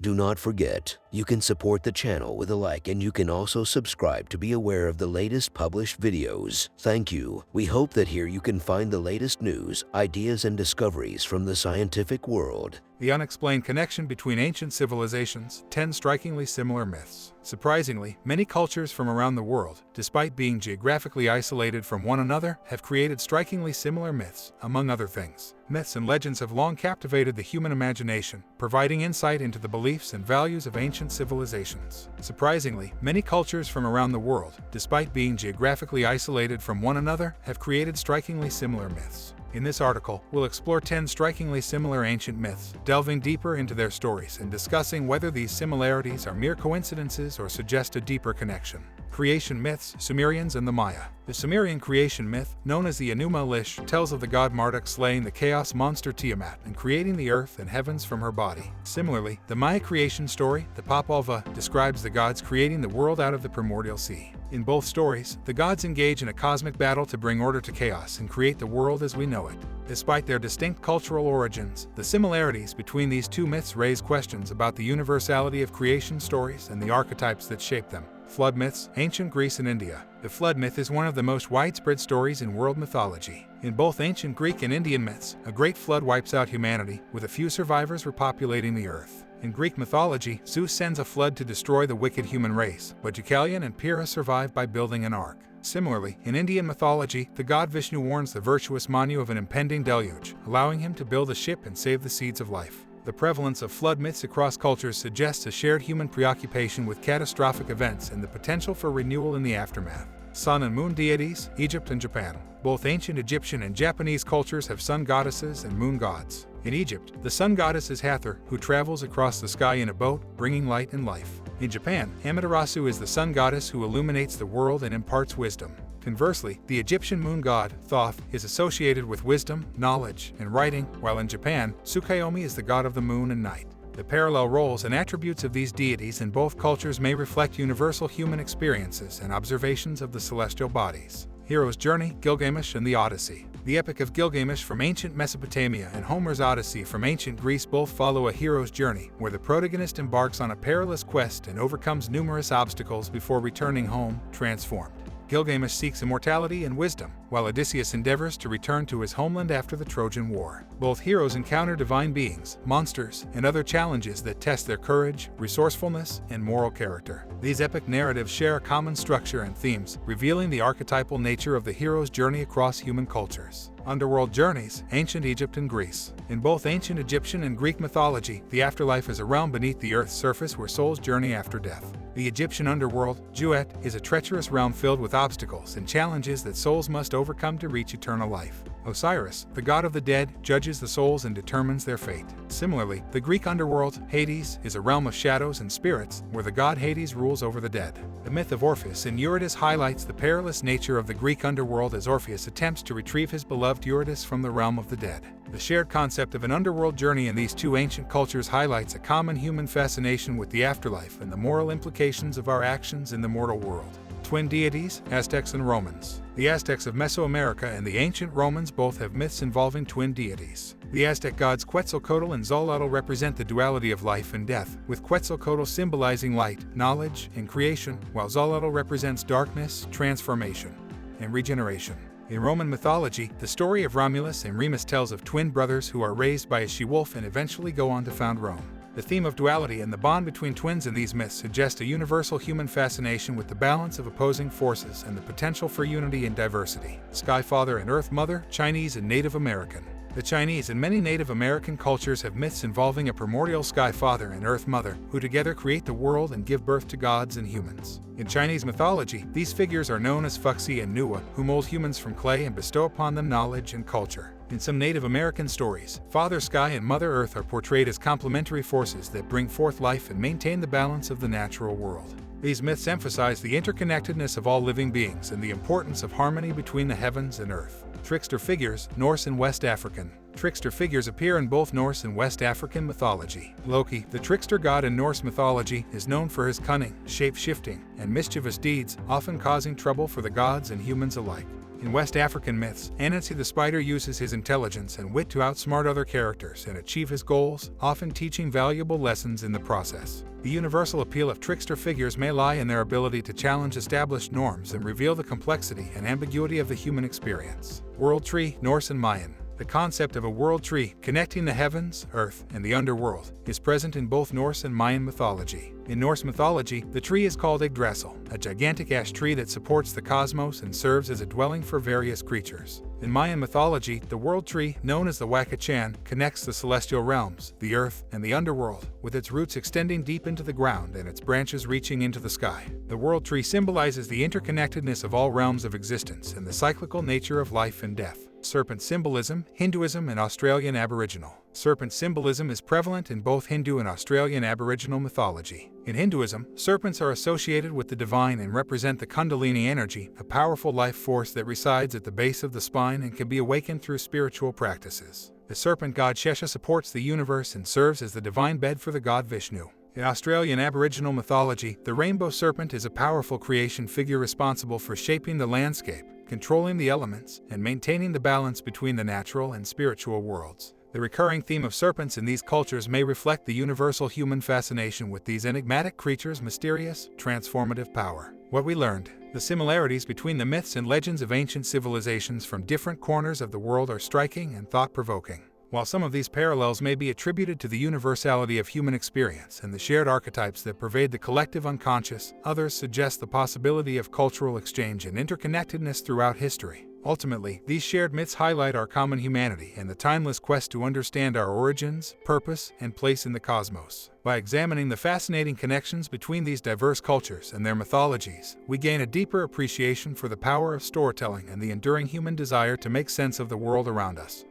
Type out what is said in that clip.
Do not forget, you can support the channel with a like, and you can also subscribe to be aware of the latest published videos. Thank you. We hope that here you can find the latest news, ideas, and discoveries from the scientific world. The unexplained connection between ancient civilizations, 10 strikingly similar myths. Surprisingly, many cultures from around the world, despite being geographically isolated from one another, have created strikingly similar myths, among other things. Myths and legends have long captivated the human imagination, providing insight into the beliefs and values of ancient civilizations. Surprisingly, many cultures from around the world, despite being geographically isolated from one another, have created strikingly similar myths. In this article, we'll explore 10 strikingly similar ancient myths, delving deeper into their stories and discussing whether these similarities are mere coincidences or suggest a deeper connection. Creation myths, Sumerians and the Maya. The Sumerian creation myth, known as the Enuma Elish, tells of the god Marduk slaying the chaos monster Tiamat and creating the earth and heavens from her body. Similarly, the Maya creation story, the Popol Vuh, describes the gods creating the world out of the primordial sea. In both stories, the gods engage in a cosmic battle to bring order to chaos and create the world as we know it. Despite their distinct cultural origins, the similarities between these two myths raise questions about the universality of creation stories and the archetypes that shape them. Flood myths, ancient Greece and India. The flood myth is one of the most widespread stories in world mythology. In both ancient Greek and Indian myths, a great flood wipes out humanity, with a few survivors repopulating the earth. In Greek mythology, Zeus sends a flood to destroy the wicked human race, but Deucalion and Pyrrha survive by building an ark. Similarly, in Indian mythology, the god Vishnu warns the virtuous Manu of an impending deluge, allowing him to build a ship and save the seeds of life. The prevalence of flood myths across cultures suggests a shared human preoccupation with catastrophic events and the potential for renewal in the aftermath. Sun and moon deities, Egypt and Japan. Both ancient Egyptian and Japanese cultures have sun goddesses and moon gods. In Egypt, the sun goddess is Hathor, who travels across the sky in a boat, bringing light and life. In Japan, Amaterasu is the sun goddess who illuminates the world and imparts wisdom. Conversely, the Egyptian moon god, Thoth, is associated with wisdom, knowledge, and writing, while in Japan, Tsukuyomi is the god of the moon and night. The parallel roles and attributes of these deities in both cultures may reflect universal human experiences and observations of the celestial bodies. Hero's Journey, Gilgamesh and the Odyssey. The Epic of Gilgamesh from ancient Mesopotamia and Homer's Odyssey from ancient Greece both follow a hero's journey, where the protagonist embarks on a perilous quest and overcomes numerous obstacles before returning home, transformed. Gilgamesh seeks immortality and wisdom, while Odysseus endeavors to return to his homeland after the Trojan War. Both heroes encounter divine beings, monsters, and other challenges that test their courage, resourcefulness, and moral character. These epic narratives share a common structure and themes, revealing the archetypal nature of the hero's journey across human cultures. Underworld journeys, ancient Egypt and Greece. In both ancient Egyptian and Greek mythology, the afterlife is a realm beneath the earth's surface where souls journey after death. The Egyptian underworld, Juet, is a treacherous realm filled with obstacles and challenges that souls must overcome to reach eternal life. Osiris, the god of the dead, judges the souls and determines their fate. Similarly, the Greek underworld, Hades, is a realm of shadows and spirits, where the god Hades rules over the dead. The myth of Orpheus in Eurydice highlights the perilous nature of the Greek underworld as Orpheus attempts to retrieve his beloved Eurydice from the realm of the dead. The shared concept of an underworld journey in these two ancient cultures highlights a common human fascination with the afterlife and the moral implications of our actions in the mortal world. Twin deities, Aztecs and Romans. The Aztecs of Mesoamerica and the ancient Romans both have myths involving twin deities. The Aztec gods Quetzalcoatl and Xochitl represent the duality of life and death, with Quetzalcoatl symbolizing light, knowledge, and creation, while Xochitl represents darkness, transformation, and regeneration. In Roman mythology, the story of Romulus and Remus tells of twin brothers who are raised by a she-wolf and eventually go on to found Rome. The theme of duality and the bond between twins in these myths suggest a universal human fascination with the balance of opposing forces and the potential for unity and diversity. Sky Father and Earth Mother, Chinese and Native American. The Chinese and many Native American cultures have myths involving a primordial Sky Father and Earth Mother, who together create the world and give birth to gods and humans. In Chinese mythology, these figures are known as Fuxi and Nuwa, who mold humans from clay and bestow upon them knowledge and culture. In some Native American stories, Father Sky and Mother Earth are portrayed as complementary forces that bring forth life and maintain the balance of the natural world. These myths emphasize the interconnectedness of all living beings and the importance of harmony between the heavens and earth. Trickster figures, Norse and West African. Trickster figures appear in both Norse and West African mythology. Loki, the trickster god in Norse mythology, is known for his cunning, shape-shifting, and mischievous deeds, often causing trouble for the gods and humans alike. In West African myths, Anansi the spider uses his intelligence and wit to outsmart other characters and achieve his goals, often teaching valuable lessons in the process. The universal appeal of trickster figures may lie in their ability to challenge established norms and reveal the complexity and ambiguity of the human experience. World tree, Norse and Mayan. The concept of a world tree, connecting the heavens, earth, and the underworld, is present in both Norse and Mayan mythology. In Norse mythology, the tree is called Yggdrasil, a gigantic ash tree that supports the cosmos and serves as a dwelling for various creatures. In Mayan mythology, the world tree, known as the Huacachan, connects the celestial realms, the earth, and the underworld, with its roots extending deep into the ground and its branches reaching into the sky. The world tree symbolizes the interconnectedness of all realms of existence and the cyclical nature of life and death. Serpent symbolism, Hinduism and Australian Aboriginal. Serpent symbolism is prevalent in both Hindu and Australian Aboriginal mythology. In Hinduism, serpents are associated with the divine and represent the Kundalini energy, a powerful life force that resides at the base of the spine and can be awakened through spiritual practices. The serpent god Shesha supports the universe and serves as the divine bed for the god Vishnu. In Australian Aboriginal mythology, the rainbow serpent is a powerful creation figure responsible for shaping the landscape, controlling the elements, and maintaining the balance between the natural and spiritual worlds. The recurring theme of serpents in these cultures may reflect the universal human fascination with these enigmatic creatures' mysterious, transformative power. What we learned: the similarities between the myths and legends of ancient civilizations from different corners of the world are striking and thought-provoking. While some of these parallels may be attributed to the universality of human experience and the shared archetypes that pervade the collective unconscious, others suggest the possibility of cultural exchange and interconnectedness throughout history. Ultimately, these shared myths highlight our common humanity and the timeless quest to understand our origins, purpose, and place in the cosmos. By examining the fascinating connections between these diverse cultures and their mythologies, we gain a deeper appreciation for the power of storytelling and the enduring human desire to make sense of the world around us.